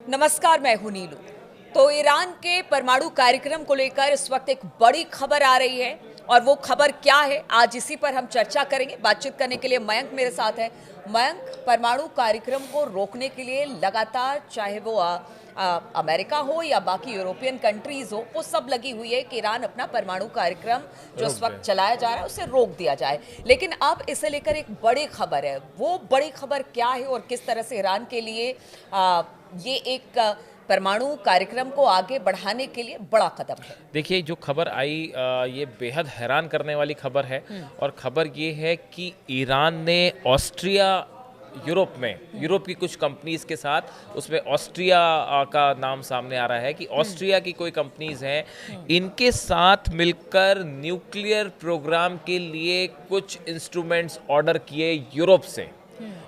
नमस्कार, मैं हूं नीलू। तो ईरान के परमाणु कार्यक्रम को लेकर इस वक्त एक बड़ी खबर आ रही है और वो खबर क्या है, आज इसी पर हम चर्चा करेंगे। बातचीत करने के लिए मयंक मेरे साथ है। मयंक, परमाणु कार्यक्रम को रोकने के लिए लगातार, चाहे वो अमेरिका हो या बाकी यूरोपियन कंट्रीज हो, वो सब लगी हुई है कि ईरान अपना परमाणु कार्यक्रम जो इस वक्त चलाया जा रहा है उसे रोक दिया जाए। लेकिन अब इसे लेकर एक बड़ी खबर है। वो बड़ी खबर क्या है और किस तरह से ईरान के लिए ये एक परमाणु कार्यक्रम को आगे बढ़ाने के लिए बड़ा कदम है। देखिए, जो खबर आई ये बेहद हैरान करने वाली खबर है। और खबर ये है कि ईरान ने ऑस्ट्रिया, यूरोप की कुछ कंपनीज के साथ, उसमें ऑस्ट्रिया का नाम सामने आ रहा है कि ऑस्ट्रिया की कोई कंपनीज हैं, इनके साथ मिलकर न्यूक्लियर प्रोग्राम के लिए कुछ इंस्ट्रूमेंट्स ऑर्डर किए यूरोप से।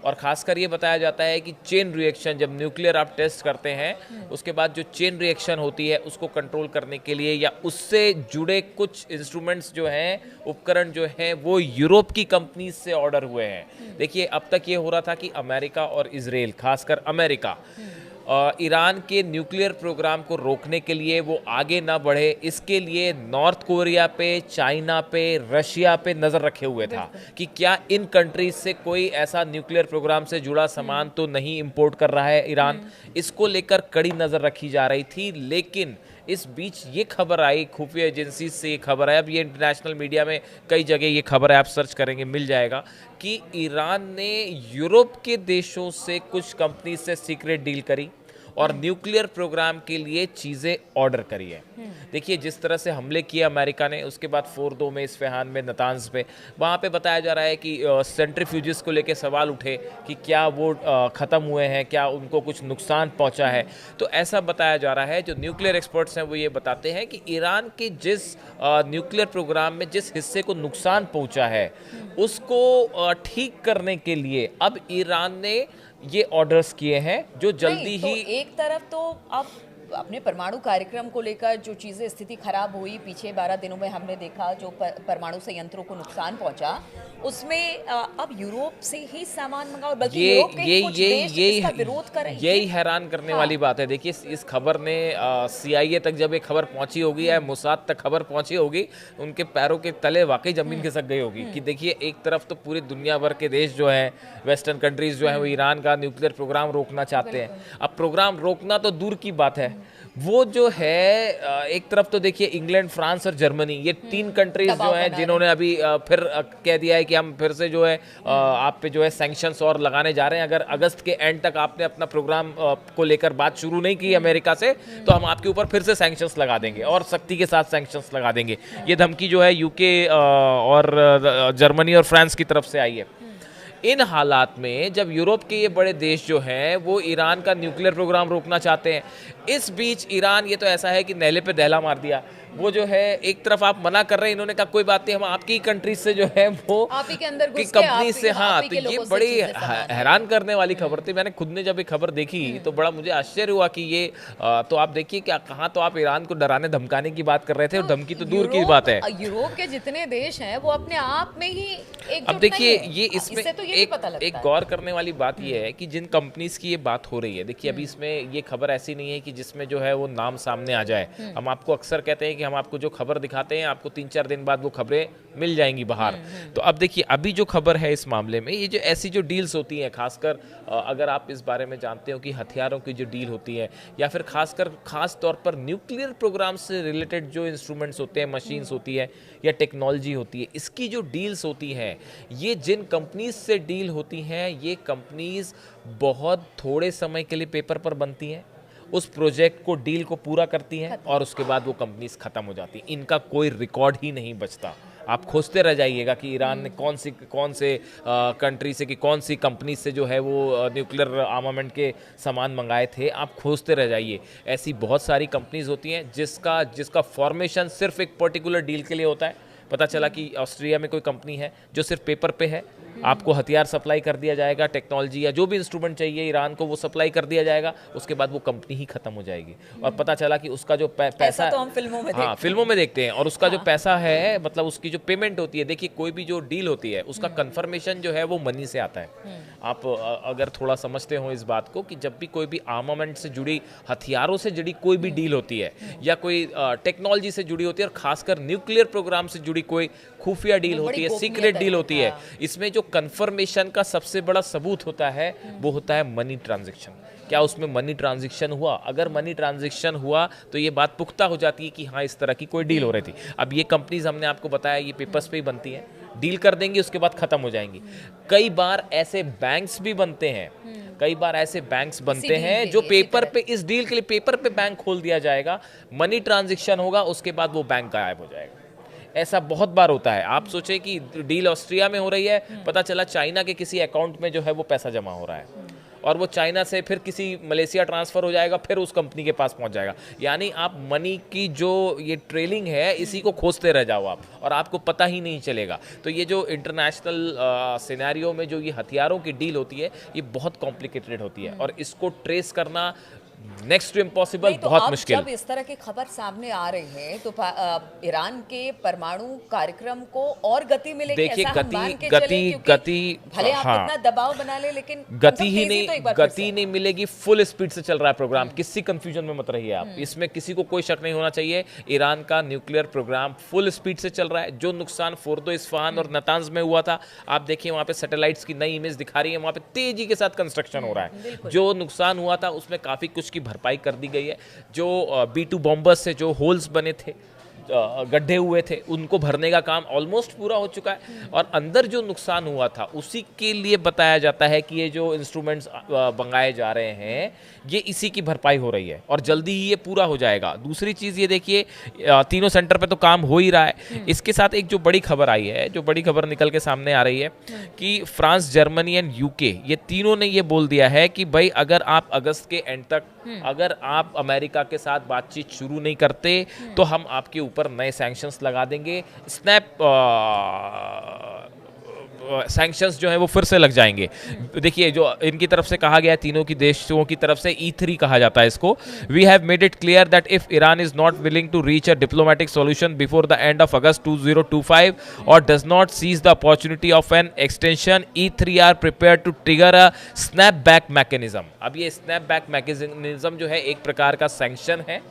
और खासकर ये बताया जाता है कि चेन रिएक्शन, जब न्यूक्लियर आप टेस्ट करते हैं उसके बाद जो चेन रिएक्शन होती है उसको कंट्रोल करने के लिए या उससे जुड़े कुछ इंस्ट्रूमेंट्स जो हैं, उपकरण जो हैं, वो यूरोप की कंपनीज से ऑर्डर हुए हैं। देखिए, अब तक ये हो रहा था कि अमेरिका और इजराइल, खासकर अमेरिका, ईरान के न्यूक्लियर प्रोग्राम को रोकने के लिए वो आगे ना बढ़े, इसके लिए नॉर्थ कोरिया पे, चाइना पे, रशिया पे नज़र रखे हुए था कि क्या इन कंट्रीज से कोई ऐसा न्यूक्लियर प्रोग्राम से जुड़ा सामान तो नहीं इंपोर्ट कर रहा है ईरान। इसको लेकर कड़ी नज़र रखी जा रही थी। लेकिन इस बीच ये खबर आई, खुफिया एजेंसी से ये खबर है, अब ये इंटरनेशनल मीडिया में कई जगह ये खबर है, आप सर्च करेंगे मिल जाएगा, कि ईरान ने यूरोप के देशों से कुछ कंपनी से सीक्रेट डील करी और न्यूक्लियर प्रोग्राम के लिए चीज़ें ऑर्डर करी है। देखिए, जिस तरह से हमले किए अमेरिका ने, उसके बाद 4-2 में इस्फहान में, नतांज पे, वहाँ पे बताया जा रहा है कि सेंट्रीफ्यूजेस को लेके सवाल उठे कि क्या वो ख़त्म हुए हैं, क्या उनको कुछ नुकसान पहुँचा है। तो ऐसा बताया जा रहा है। जो न्यूक्लियर एक्सपर्ट्स हैं वो ये बताते हैं कि ईरान के जिस न्यूक्लियर प्रोग्राम में जिस हिस्से को नुकसान पहुँचा है उसको ठीक करने के लिए अब ईरान ने ये ऑर्डर्स किए हैं, जो जल्दी तो ही एक तरफ तो अब अपने परमाणु कार्यक्रम को लेकर जो चीजें, स्थिति खराब हुई पीछे 12 दिनों में, हमने देखा जो परमाणु संयंत्रों को नुकसान पहुंचा, उसमें अब यूरोप से ही सामान मंगा और बल्कि यूरोप के कुछ देश इसका विरोध कर रहे हैं। यही हैरान करने वाली बात है। देखिए, इस खबर ने CIA तक जब ये खबर पहुंची होगी या मोसाद तक खबर पहुंची होगी, उनके पैरों के तले वाकई जमीन खिसक गई होगी कि देखिए, एक तरफ तो पूरी दुनिया भर के देश जो हैं, वेस्टर्न कंट्रीज जो हैं, वो ईरान का न्यूक्लियर प्रोग्राम रोकना चाहते हैं। अब प्रोग्राम रोकना तो दूर की बात है, वो जो है एक तरफ तो देखिए इंग्लैंड, फ्रांस और जर्मनी, ये 3 कंट्रीज जो हैं जिन्होंने अभी फिर कह दिया है कि हम फिर से जो है आप पे जो है सैंक्शंस और लगाने जा रहे हैं। अगर अगस्त के एंड तक आपने अपना प्रोग्राम को लेकर बात शुरू नहीं की अमेरिका से, तो हम आपके ऊपर फिर से सैंक्शंस लगा देंगे और सख्ती के साथ सैंक्शंस लगा देंगे। ये धमकी जो है UK और जर्मनी और फ्रांस की तरफ से आई है। इन हालात में जब यूरोप के ये बड़े देश जो हैं वो ईरान का न्यूक्लियर प्रोग्राम रोकना चाहते हैं, इस बीच ईरान, ये तो ऐसा है कि नहले पे दहला मार दिया। वो जो है, एक तरफ आप मना कर रहे हैं, इन्होंने कहा कोई बात नहीं, हम आपकी कंट्री से जो है वो आप ही के अंदर घुस के कंपनी से, हाँ। तो ये बड़ी हैरान करने वाली खबर थी। मैंने खुद ने जब ये खबर देखी तो बड़ा मुझे आश्चर्य हुआ कि ये तो आप देखिए क्या कहाँ, तो आप ईरान को डराने धमकाने की बात कर रहे थे और धमकी तो दूर की बात है। यूरोप के जितने देश हैं वो अपने आप में ही एक, अब देखिए, ये इसमें तो एक गौर करने वाली बात ये है कि जिन कंपनीज की ये बात हो रही है, देखिए अभी इसमें ये खबर ऐसी नहीं है कि जिसमें जो है वो नाम सामने आ जाए। हम आपको अक्सर कहते हैं कि हम आपको जो खबर दिखाते हैं, आपको 3-4 दिन बाद वो खबरें मिल जाएंगी बाहर। तो अब देखिए, अभी जो खबर है इस मामले में, ये जो ऐसी जो डील्स होती हैं, खासकर अगर आप इस बारे में जानते हो कि हथियारों की जो डील होती है या फिर खास तौर पर न्यूक्लियर प्रोग्राम से रिलेटेड जो इंस्ट्रूमेंट्स होते हैं, मशीन्स होती है या टेक्नोलॉजी होती है, इसकी जो डील्स होती हैं, ये जिन कंपनीज से डील होती हैं, ये कंपनीज बहुत थोड़े समय के लिए पेपर पर बनती हैं, उस प्रोजेक्ट को, डील को पूरा करती हैं और उसके बाद वो कंपनीज खत्म हो जाती हैं। इनका कोई रिकॉर्ड ही नहीं बचता। आप खोजते रह जाइएगा कि ईरान ने कौन से कंट्री से, कि कौन सी कंपनी से जो है वो न्यूक्लियर आर्मामेंट के सामान मंगाए थे। आप खोजते रह जाइए। ऐसी बहुत सारी कंपनीज होती हैं जिसका फॉर्मेशन सिर्फ एक पर्टिकुलर डील के लिए होता है। पता चला कि ऑस्ट्रिया में कोई कंपनी है जो सिर्फ पेपर पे है, आपको हथियार सप्लाई कर दिया जाएगा, टेक्नोलॉजी या जो भी इंस्ट्रूमेंट चाहिए ईरान को वो सप्लाई कर दिया जाएगा, उसके बाद वो कंपनी ही खत्म हो जाएगी। और पता चला कि उसका जो पैसा, तो हम फिल्मों में हाँ फिल्मों में देखते हैं, और उसका जो पैसा है, मतलब उसकी जो पेमेंट होती है, देखिए कोई भी जो डील होती है उसका कंफर्मेशन जो है वो मनी से आता है। आप अगर थोड़ा समझते हो इस बात को कि जब भी कोई भी आर्मामेंट से जुड़ी, हथियारों से जुड़ी कोई भी डील होती है या कोई टेक्नोलॉजी से जुड़ी होती है, और खासकर न्यूक्लियर प्रोग्राम से जुड़ी कोई खुफिया डील होती है, सीक्रेट डील होती है, इसमें जो कंफर्मेशन का सबसे बड़ा सबूत होता है वो होता है मनी ट्रांजैक्शन। क्या उसमें मनी ट्रांजैक्शन हुआ? अगर मनी ट्रांजैक्शन हुआ तो ये बात पुख्ता हो जाती है कि हाँ इस तरह की कोई डील हो रही थी। अब ये कंपनीज हमने आपको बताया ये पेपर्स पे ही बनती हैं, डील कर देंगी उसके बाद खत्म हो जाएंगी। कई बार ऐसे बैंक्स भी बनते हैं, कई बार ऐसे बैंक्स बनते हैं जो पेपर पे, इस डील के लिए पेपर पे बैंक खोल दिया जाएगा, मनी ट्रांजैक्शन होगा, उसके बाद वो बैंक गायब हो जाएगा। ऐसा बहुत बार होता है। आप सोचें कि डील ऑस्ट्रिया में हो रही है, पता चला चाइना के किसी अकाउंट में जो है वो पैसा जमा हो रहा है, और वो चाइना से फिर किसी मलेशिया ट्रांसफ़र हो जाएगा, फिर उस कंपनी के पास पहुंच जाएगा। यानी आप मनी की जो ये ट्रेलिंग है इसी को खोजते रह जाओ आप, और आपको पता ही नहीं चलेगा। तो ये जो इंटरनेशनल सिनेरियो में जो ये हथियारों की डील होती है ये बहुत कॉम्प्लिकेटेड होती है, और इसको ट्रेस करना नेक्स्ट टू इम्पॉसिबल, तो बहुत मुश्किल। जब इस तरह की खबर सामने आ रही है तो ईरान के परमाणु कार्यक्रम को और गति मिलेगी? देखिए ऐसा हम मान के चलें, गति क्योंकि भले आप हाँ, कितना दबाव बना ले, लेकिन गति ही तेजी नहीं, तो एक बार गति नहीं मिलेगी। फुल स्पीड से चल रहा है प्रोग्राम, किसी कंफ्यूजन में मत रहिए आप, इसमें किसी को कोई शक नहीं होना चाहिए। ईरान का न्यूक्लियर प्रोग्राम फुल स्पीड से चल रहा है। जो नुकसान फोर्दो, इस्फहान और नतांज में हुआ था, आप देखिए वहां पे सैटेलाइट्स की नई इमेज दिखा रही है, वहां पे तेजी के साथ कंस्ट्रक्शन हो रहा है। जो नुकसान हुआ था उसमें काफी कुछ की भरपाई कर दी गई है। जो B2 बॉम्बर्स से जो होल्स बने थे, गड्ढे हुए थे, उनको भरने का काम ऑलमोस्ट पूरा हो चुका है, और अंदर जो नुकसान हुआ था उसी के लिए बताया जाता है कि ये जो इंस्ट्रूमेंट्स मंगाए जा रहे हैं ये इसी की भरपाई हो रही है, और जल्दी ही ये पूरा हो जाएगा। दूसरी चीज़ ये देखिए, तीनों सेंटर पे तो काम हो ही रहा है। इसके साथ एक जो बड़ी खबर आई है, जो बड़ी खबर निकल के सामने आ रही है कि फ्रांस, जर्मनी एंड यूके, ये तीनों ने ये बोल दिया है कि भाई अगर आप अगस्त के एंड तक अगर आप अमेरिका के साथ बातचीत शुरू नहीं करते तो हम आपके ऊपर नए सैंक्शंस लगा देंगे। स्नैप सैंक्शंस जो है वो फिर से लग जाएंगे। देखिए जो इनकी तरफ से कहा गया है, तीनों की देशों की तरफ से, E3 कहा जाता है इसको। We have made it clear that if Iran is not willing to reach a diplomatic solution before the end of August 2025 और does not seize the opportunity of an extension, E3 are prepared to trigger a snap back mechanism. अब ये snap back mechanism जो है एक प्रकार का sanction है,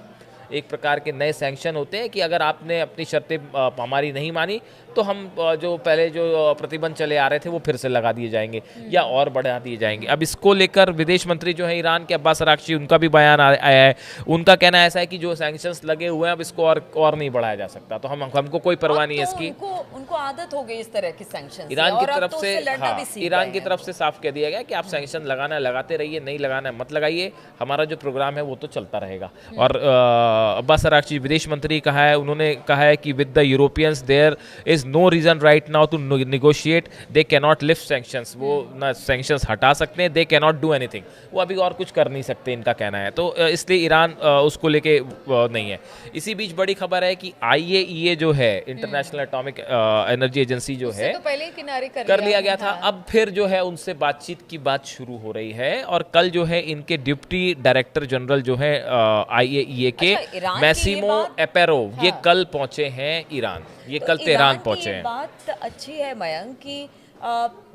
एक प्रकार के नए सैंक्शन होते हैं कि अगर आपने अपनी शर्तें हमारी नहीं मानी तो हम जो पहले जो प्रतिबंध चले आ रहे थे वो फिर से लगा दिए जाएंगे या और बढ़ा दिए जाएंगे। अब इसको लेकर विदेश मंत्री जो है ईरान के अब्बास अराक्ची, उनका भी बयान आया है। उनका कहना ऐसा है कि जो सैंक्शंस लगे हुए हैं अब इसको और नहीं बढ़ाया जा सकता, तो हमको कोई परवाह नहीं है इसकी। उनको आदत हो गई इस तरह की सैंक्शंस ईरान की तरफ से, हाँ, ईरान की तरफ से साफ कह दिया गया कि आप सैंक्शन लगाना है लगाते रहिए, नहीं लगाना है मत लगाइए, हमारा जो प्रोग्राम है वो तो चलता रहेगा। और अब्बास अराक्ची विदेश मंत्री कहा है, उन्होंने कहा है कि with the Europeans there is no reason right now to negotiate, they can not lift sanctions. वो ना सैंक्शंस हटा सकते हैं, they can not do anything, वो अभी और कुछ कर नहीं सकते, इनका कहना है। तो इसलिए ईरान उसको लेके नहीं है। इसी बीच बड़ी खबर है कि IAEA जो है, इंटरनेशनल एटॉमिक एनर्जी एजेंसी जो है, तो पहले ही किनारे कर लिया गया था। अब फिर जो है उनसे बातचीत की बात शुरू हो रही है, और कल जो है इनके डिप्टी डायरेक्टर जनरल जो है IAEA के, मैसिमो एपेरो, ये कल पहुंचे हैं ईरान, ये कल तेहरान पहुंचे हैं। बात अच्छी है मयंक कि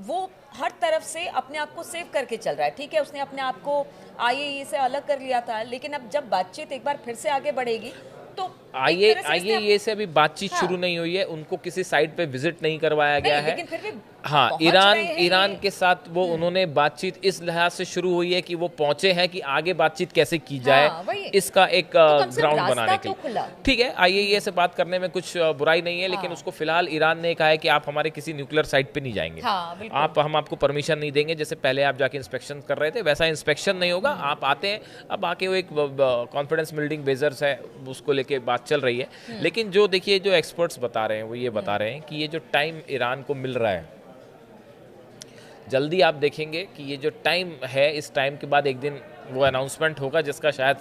वो हर तरफ से अपने आप को सेव करके चल रहा है। ठीक है, उसने अपने आप को IAEA से अलग कर लिया था, लेकिन अब जब बातचीत एक बार फिर से आगे बढ़ेगी तो IAEA से अभी बातचीत शुरू नहीं हुई है, उनको किसी साइट पे विजिट नहीं करवाया गया है। लेकिन फिर भी हाँ, ईरान के साथ वो उन्होंने बातचीत इस लिहाज से शुरू हुई है कि वो पहुंचे हैं कि आगे बातचीत कैसे की जाए, इसका एक ग्राउंड बनाने के लिए। ठीक है, IAEA से बात करने में कुछ बुराई नहीं है, लेकिन उसको फिलहाल ईरान ने कहा है कि आप हमारे किसी न्यूक्लियर साइट पे नहीं जाएंगे, हम आपको परमिशन नहीं देंगे। जैसे पहले आप जाके इंस्पेक्शन कर रहे थे वैसा इंस्पेक्शन नहीं होगा, आप आते हैं। अब आके वो एक कॉन्फिडेंस बिल्डिंग बेजर्स है, उसको लेके बात चल रही है। लेकिन जो देखिए जो एक्सपर्ट्स बता रहे हैं वो ये बता रहे हैं कि ये जो टाइम ईरान को मिल रहा है, जल्दी आप देखेंगे कि ये जो टाइम है, इस टाइम के बाद एक दिन वो अनाउंसमेंट होगा जिसका शायद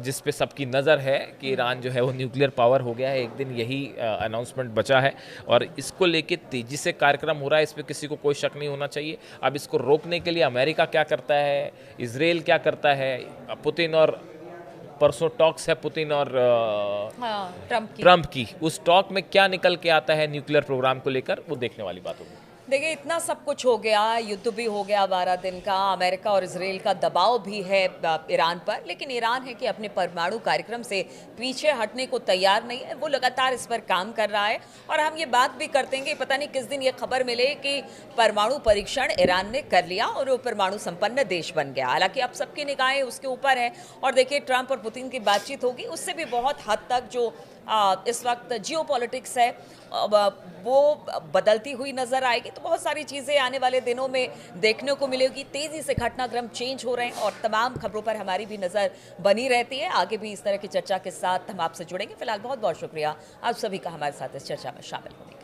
जिस पे सबकी नज़र है कि ईरान जो है वो न्यूक्लियर पावर हो गया है, एक दिन यही अनाउंसमेंट बचा है और इसको लेके तेज़ी से कार्यक्रम हो रहा है, इस पे किसी को कोई शक नहीं होना चाहिए। अब इसको रोकने के लिए अमेरिका क्या करता है, इजराइल क्या करता है, पुतिन और परसों टॉक्स है पुतिन और ट्रंप की, उस टॉक में क्या निकल के आता है न्यूक्लियर प्रोग्राम को लेकर, वो देखने वाली बात होगी। देखिए, इतना सब कुछ हो गया, युद्ध भी हो गया 12 दिन का, अमेरिका और इजराइल का दबाव भी है ईरान पर, लेकिन ईरान है कि अपने परमाणु कार्यक्रम से पीछे हटने को तैयार नहीं है। वो लगातार इस पर काम कर रहा है और हम ये बात भी करते हैं कि पता नहीं किस दिन ये खबर मिले कि परमाणु परीक्षण ईरान ने कर लिया और वो परमाणु संपन्न देश बन गया। हालांकि अब सबकी निगाहें उसके ऊपर है और देखिए ट्रंप और पुतिन की बातचीत होगी, उससे भी बहुत हद तक जो इस वक्त जियो पॉलिटिक्स है वो बदलती हुई नजर आएगी। तो बहुत सारी चीज़ें आने वाले दिनों में देखने को मिलेगी। तेज़ी से घटनाक्रम चेंज हो रहे हैं और तमाम खबरों पर हमारी भी नज़र बनी रहती है। आगे भी इस तरह की चर्चा के साथ हम आपसे जुड़ेंगे। फिलहाल बहुत बहुत शुक्रिया आप सभी का हमारे साथ इस चर्चा में शामिल होने।